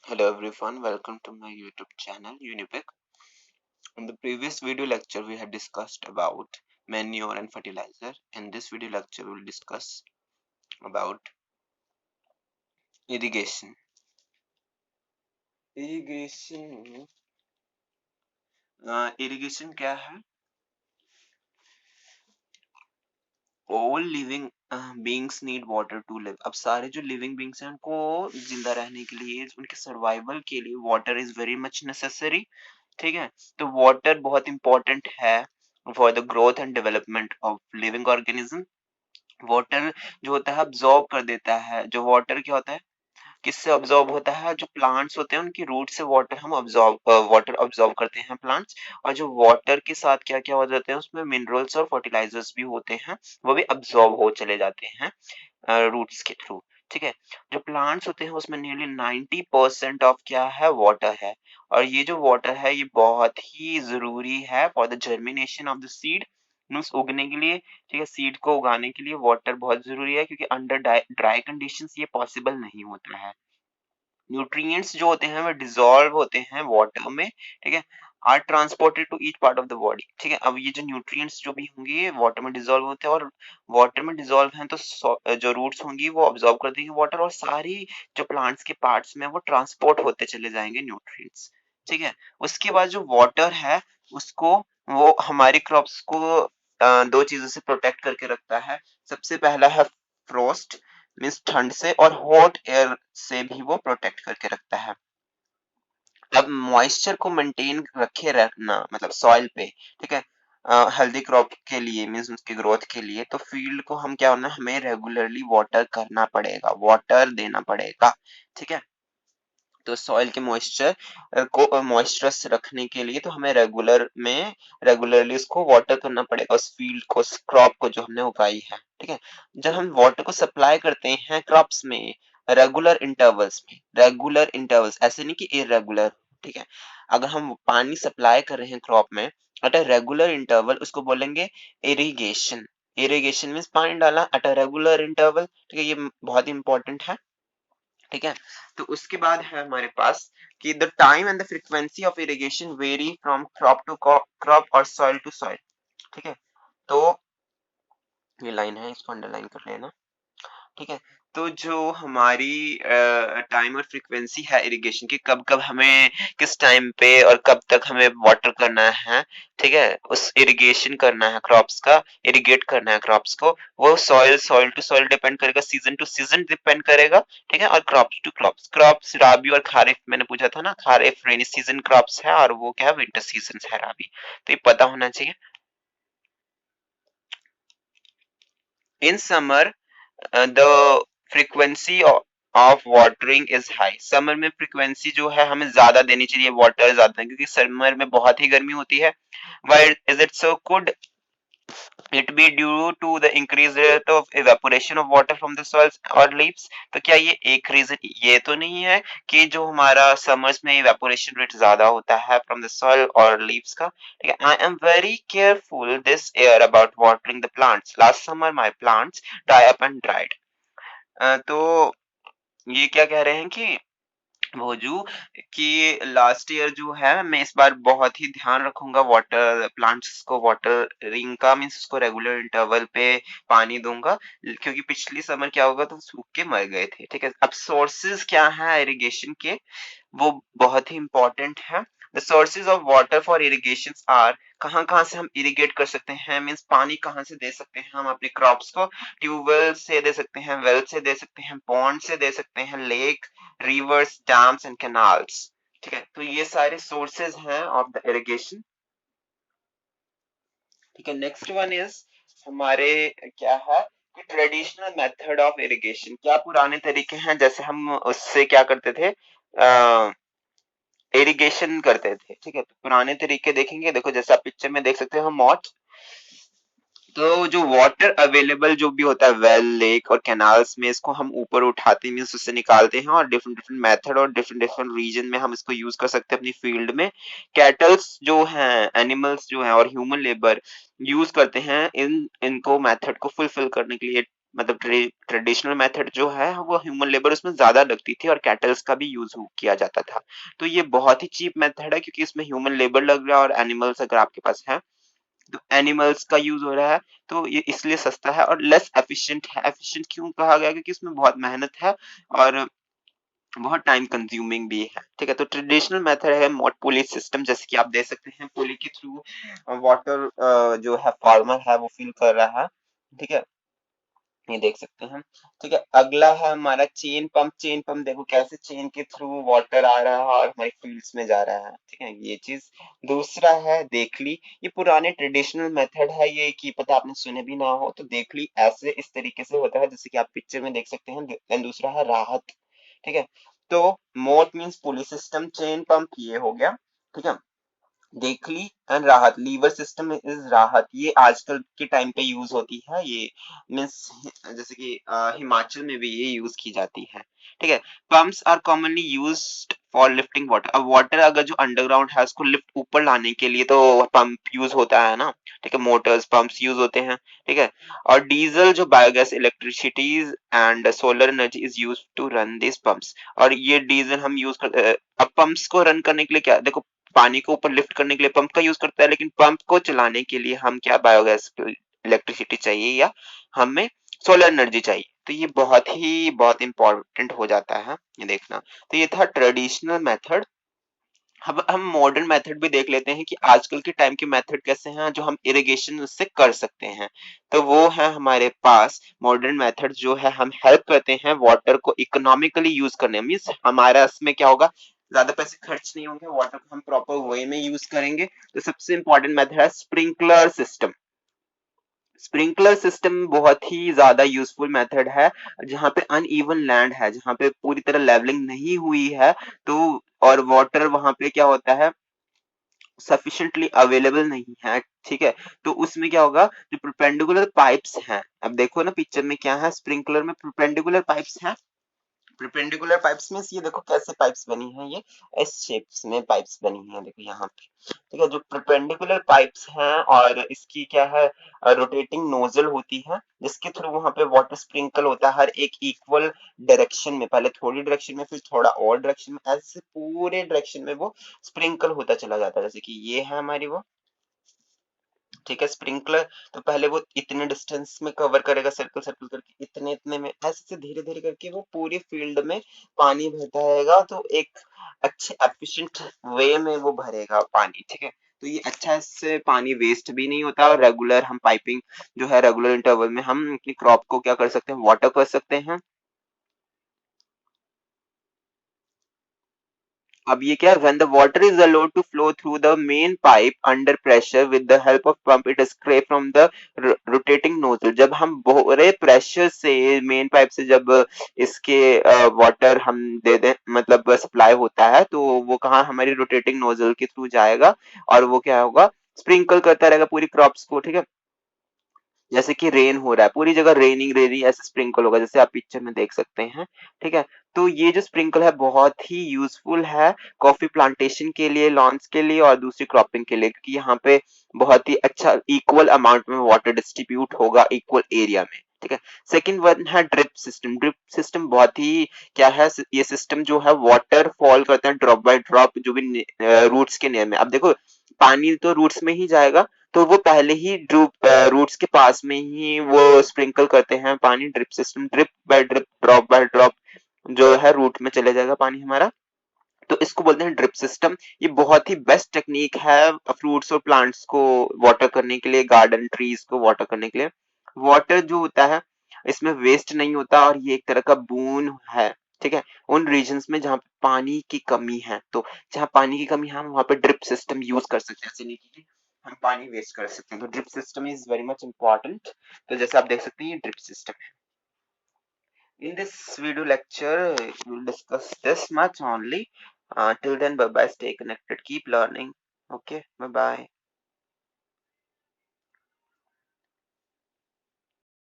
Hello everyone, welcome to my YouTube channel Unipic. In the previous video lecture we had discussed about manure and fertilizer. In this video lecture we will discuss about irrigation. Irrigation क्या है? All living beings need water to live. अब सारे जो living beings हैं उनको जिंदा रहने के लिए, उनके सर्वाइवल के लिए water is very much necessary. ठीक है, तो water बहुत important है for the growth and development of living organism. Water जो होता है अब्सॉर्ब कर देता है। जो वाटर क्या होता है, किससे अब्सॉर्ब होता है? जो प्लांट्स होते हैं उनकी रूट से वाटर हम वाटर अब्सॉर्ब करते हैं प्लांट्स। और जो वाटर के साथ क्या क्या हो जाते हैं, उसमें मिनरल्स और फर्टिलाइजर्स भी होते हैं, वो भी अब्सॉर्ब हो चले जाते हैं रूट्स के थ्रू। ठीक है, जो प्लांट्स होते हैं उसमें नियरली 90% ऑफ क्या है, वाटर है। और ये जो वाटर है ये बहुत ही जरूरी है for the germination of the seed, means उगने के लिए। ठीक है, सीड को उगाने के लिए वाटर बहुत जरूरी है, क्योंकि अंडर ड्राई कंडीशंस ये पॉसिबल नहीं होता है। न्यूट्रिएंट्स जो होते हैं वो डिसॉल्व होते हैं वाटर में। ठीक है, are transported to each part of the body. ठीक है, अब ये जो न्यूट्रिएंट्स जो भी होंगे ये वाटर में डिसॉल्व होते हैं, और वाटर में डिसॉल्व हैं तो जो रूट्स होंगी वो ऑब्जॉर्व कर देंगे वाटर, और सारी जो प्लांट्स के पार्ट्स में वो ट्रांसपोर्ट होते चले जाएंगे न्यूट्रिएंट्स। ठीक है, उसके बाद जो वाटर है उसको वो हमारी क्रॉप्स को दो चीजों से प्रोटेक्ट करके रखता है। सबसे पहला है फ्रोस्ट, मीन्स ठंड से, और हॉट एयर से भी वो प्रोटेक्ट करके रखता है। अब मॉइस्चर को मेंटेन रखे रखना मतलब सॉइल पे, ठीक है, हेल्दी क्रॉप के लिए, मीन्स उसके ग्रोथ के लिए, तो फील्ड को हम क्या होना, हमें रेगुलरली वाटर करना पड़ेगा, वाटर देना पड़ेगा। ठीक है, तो सॉइल के मॉइस्चर को मॉइस्चरस रखने के लिए तो हमें रेगुलरली उसको वाटर करना पड़ेगा, उस फील्ड को, उस क्रॉप को जो हमने उगाई है। ठीक है, जब हम वाटर को सप्लाई करते हैं क्रॉप्स में रेगुलर इंटरवल्स, ऐसे नहीं कि इरेगुलर। ठीक है, अगर हम पानी सप्लाई कर रहे हैं क्रॉप में एट अ रेगुलर इंटरवल, उसको बोलेंगे इरिगेशन। इरिगेशन मीन्स पानी डाला एट अ रेगुलर इंटरवल। ठीक है, ये बहुत इंपॉर्टेंट है। ठीक है, तो उसके बाद है हमारे पास कि the time and the frequency of irrigation very from crop to crop और सॉइल टू सॉइल। ठीक है, तो ये लाइन है, इसको अंडरलाइन कर लेना। ठीक है, तो जो हमारी टाइम और फ्रीक्वेंसी है इरिगेशन की, कब कब हमें, किस टाइम पे और कब तक हमें वाटर करना है, ठीक है, उस इरिगेशन करना है क्रॉप्स का, इरिगेट करना है क्रॉप्स को, वो सॉइल टू सॉइल डिपेंड करेगा, सीजन टू सीजन डिपेंड करेगा। ठीक है, और क्रॉप्स टू क्रॉप्स राबी और खारिफ, मैंने पूछा था ना, खारिफ रेनी सीजन क्रॉप्स है और वो क्या है, विंटर सीजन है राबी। तो ये पता होना चाहिए। In summer the frequency of watering is high. Summer में फ्रीक्वेंसी जो है हमें ज्यादा देनी चाहिए, वाटर ज्यादा, क्योंकि समर में बहुत ही गर्मी होती है। Why is it so? Could it be due to the increase rate of evaporation of water from the soils और लीव्स? तो क्या ये एक रीजन ये तो नहीं है कि जो हमारा समर्स में इवेपोरेशन रेट ज्यादा होता है फ्रॉम द सॉइल और लीव्स का? ठीक है, I am very careful this year about watering the plants, last summer my plants dry up and dried. तो ये क्या कह रहे हैं कि भोजू, कि लास्ट ईयर जो है मैं इस बार बहुत ही ध्यान रखूंगा वाटर प्लांट्स को, वाटरिंग का, मीन्स उसको रेगुलर इंटरवल पे पानी दूंगा, क्योंकि पिछली समर क्या होगा तो सूख के मर गए थे। ठीक है, अब सोर्सेज क्या है इरिगेशन के, वो बहुत ही इंपॉर्टेंट है। The sources of water for irrigation are, कहाँ कहाँ से हम इरिगेट कर सकते हैं, मीन्स पानी कहाँ से दे सकते हैं हम अपने क्रॉप्स को? ट्यूबवेल से दे सकते हैं, वेल से दे सकते हैं, पॉन्ड से दे सकते हैं, lake, reverse, dams and canals. ठीक है, तो ये सारे सोर्सेज हैं ऑफ द इरिगेशन। ठीक है, नेक्स्ट वन इज हमारे क्या है कि ट्रेडिशनल मेथड ऑफ इरिगेशन, क्या पुराने तरीके हैं जैसे हम उससे क्या करते थे, इरिगेशन करते थे। ठीक है, तो पुराने तरीके देखेंगे, देखो जैसे आप पिक्चर में देख सकते हो मॉट, तो जो वाटर अवेलेबल जो भी होता है वेल, लेक और कैनाल्स में, इसको हम ऊपर उठाते हैं, उससे निकालते हैं, और डिफरेंट डिफरेंट मेथड और डिफरेंट डिफरेंट रीजन में हम इसको यूज कर सकते हैं अपनी फील्ड में। कैटल्स जो हैं, एनिमल्स जो हैं, और ह्यूमन लेबर यूज करते हैं इनको मेथड को फुलफिल करने के लिए, मतलब ट्रेडिशनल मेथड जो है वो ह्यूमन लेबर उसमें ज्यादा लगती थी और कैटल्स का भी यूज किया जाता था। तो ये बहुत ही चीप मेथड है क्योंकि इसमें ह्यूमन लेबर लग रहा है और एनिमल्स अगर आपके पास है तो एनिमल्स का यूज हो रहा है, तो ये इसलिए सस्ता है और लेस एफिशिएंट है। एफिशिएंट क्यों कहा गया? क्योंकि इसमें बहुत मेहनत है और बहुत टाइम कंज्यूमिंग भी है। ठीक है, तो ट्रेडिशनल मेथड है मोट पुली सिस्टम, जैसे कि आप देख सकते हैं पुली के थ्रू वाटर जो है फार्मर है वो फिल कर रहा है। ठीक है, ये देख सकते हैं। ठीक है, अगला है हमारा चेन पंप। चेन पंप देखो कैसे चेन के थ्रू वाटर आ रहा है और हमारी फील्ड्स में जा रहा है। ठीक है, ये चीज। दूसरा है देखली। ये पुराने ट्रेडिशनल मेथड है, ये की पता आपने सुने भी ना हो, तो देखली ऐसे इस तरीके से होता है जैसे कि आप पिक्चर में देख सकते हैं। देन दूसरा है राहत। ठीक है, तो मोट मीन्स पुली सिस्टम, चेन पंप ये हो गया। ठीक है, देखली एंड राहत, लीवर सिस्टम इज राहत, ये आजकल के टाइम पे यूज होती है। ये मीन्स जैसे कि हिमाचल में भी ये यूज की जाती है। ठीक है, pumps are commonly used for lifting water. अब वाटर अगर जो अंडरग्राउंड है उसको लिफ्ट ऊपर लाने के लिए तो पंप यूज होता है ना। ठीक है, मोटर्स पंप्स यूज होते हैं। ठीक है, और डीजल जो biogas electricities and solar energy is use to run this pumps. और ये डीजल हम यूज कर, अब पंप्स को रन करने के लिए क्या देखो, पानी को ऊपर लिफ्ट करने के लिए पंप का यूज करता है, लेकिन पंप को चलाने के लिए हम क्या बायोगैस इलेक्ट्रिसिटी चाहिए या हमें सोलर एनर्जी चाहिए। तो ये बहुत इंपॉर्टेंट हो जाता है ये देखना। तो ये था ट्रेडिशनल मेथड। अब हम मॉडर्न मेथड भी देख लेते हैं कि आजकल के टाइम के मेथड कैसे हैं जो हम इरिगेशन उससे कर सकते हैं। तो वो है हमारे पास मॉडर्न मेथड जो है हम हेल्प करते हैं वाटर को इकोनॉमिकली यूज करने में। मींस हमारा इसमें क्या होगा, ज्यादा पैसे खर्च नहीं होंगे, वाटर को हम प्रॉपर वे में यूज करेंगे। तो सबसे इंपॉर्टेंट मेथड है स्प्रिंकलर सिस्टम। स्प्रिंकलर सिस्टम बहुत ही ज्यादा यूजफुल मेथड है। जहां पे अनइवन लैंड है, जहां पे पूरी तरह लेवलिंग नहीं हुई है, तो और वाटर वहां पे क्या होता है, सफिशिएंटली अवेलेबल नहीं है। ठीक है, तो उसमें क्या होगा, जो परपेंडिकुलर पाइप्स हैं, अब देखो ना पिक्चर में क्या है, स्प्रिंकलर में परपेंडिकुलर पाइप्स हैं। परपेंडिकुलर पाइप्स में ये देखो कैसे पाइप्स बनी है, ये एस शेप्स में पाइप्स बनी है देखो यहाँ पे। ठीक है, जो परपेंडिकुलर पाइप्स हैं और इसकी क्या है, रोटेटिंग नोजल होती है जिसके थ्रू वहां पे वाटर स्प्रिंकल होता है हर एक इक्वल डायरेक्शन में, पहले थोड़ी डायरेक्शन में फिर थोड़ा और डायरेक्शन में, ऐसे पूरे डायरेक्शन में वो स्प्रिंकल होता चला जाता है। जैसे कि ये है हमारी वो, ठीक है, स्प्रिंकलर। तो पहले वो इतने डिस्टेंस में कवर करेगा, सर्कल सर्कल करके इतने इतने में, ऐसे से धीरे धीरे करके वो पूरी फील्ड में पानी भरता रहेगा। तो एक अच्छे एफिशिएंट वे में वो भरेगा पानी। ठीक है, तो ये अच्छा, इससे पानी वेस्ट भी नहीं होता और रेगुलर हम पाइपिंग जो है रेगुलर इंटरवल में हम अपनी क्रॉप को क्या कर सकते हैं, वाटर कर सकते हैं। अब ये क्या है, when the water is allowed to flow through the main pipe under pressure with the help of pump it is scraped from the rotating nozzle। जब हम बड़े प्रेशर से मेन पाइप से जब इसके वाटर हम दे दें, मतलब सप्लाई होता है, तो वो कहाँ हमारी रोटेटिंग नोजल के थ्रू जाएगा और वो क्या होगा, स्प्रिंकल करता रहेगा पूरी क्रॉप्स को। ठीक है, जैसे कि रेन हो रहा है पूरी जगह, रेनिंग रेनिंग ऐसे स्प्रिंकल होगा जैसे आप पिक्चर में देख सकते हैं। ठीक है, तो ये जो स्प्रिंकल है बहुत ही यूजफुल है कॉफी प्लांटेशन के लिए, लॉन्स के लिए और दूसरी क्रॉपिंग के लिए, क्योंकि यहाँ पे बहुत ही अच्छा इक्वल अमाउंट में वाटर डिस्ट्रीब्यूट होगा इक्वल एरिया में। ठीक है, सेकंड वन है ड्रिप सिस्टम। ड्रिप सिस्टम बहुत ही क्या है, ये सिस्टम जो है वाटर फॉल करता है ड्रॉप बाय ड्रॉप जो भी रूट्स के नियर में। अब देखो पानी तो रूट्स में ही जाएगा, तो वो पहले ही रूट्स के पास में ही वो स्प्रिंकल करते हैं पानी। Drip system, drip by drop जो है रूट में चले जाएगा पानी हमारा, तो इसको बोलते हैं ड्रिप सिस्टम। ये बहुत ही बेस्ट टेक्निक है फ्रूट्स और प्लांट्स को वाटर करने के लिए, गार्डन ट्रीज को वाटर करने के लिए। वाटर जो होता है इसमें वेस्ट नहीं होता और ये एक तरह का बून है। ठीक है, उन रीजन्स में जहाँ पे पानी की कमी है, तो जहाँ पानी की कमी है हम वहां पे ड्रिप सिस्टम यूज कर सकते हैं, ऐसे नहीं कि हम पानी वेस्ट कर सकते हैं। तो drip system is very much important. तो जैसे आप देख सकते हैं ये ड्रिप सिस्टम है। In this video lecture, we'll discuss this much only. Till then, bye bye. Stay connected. Keep learning. Okay. Bye bye.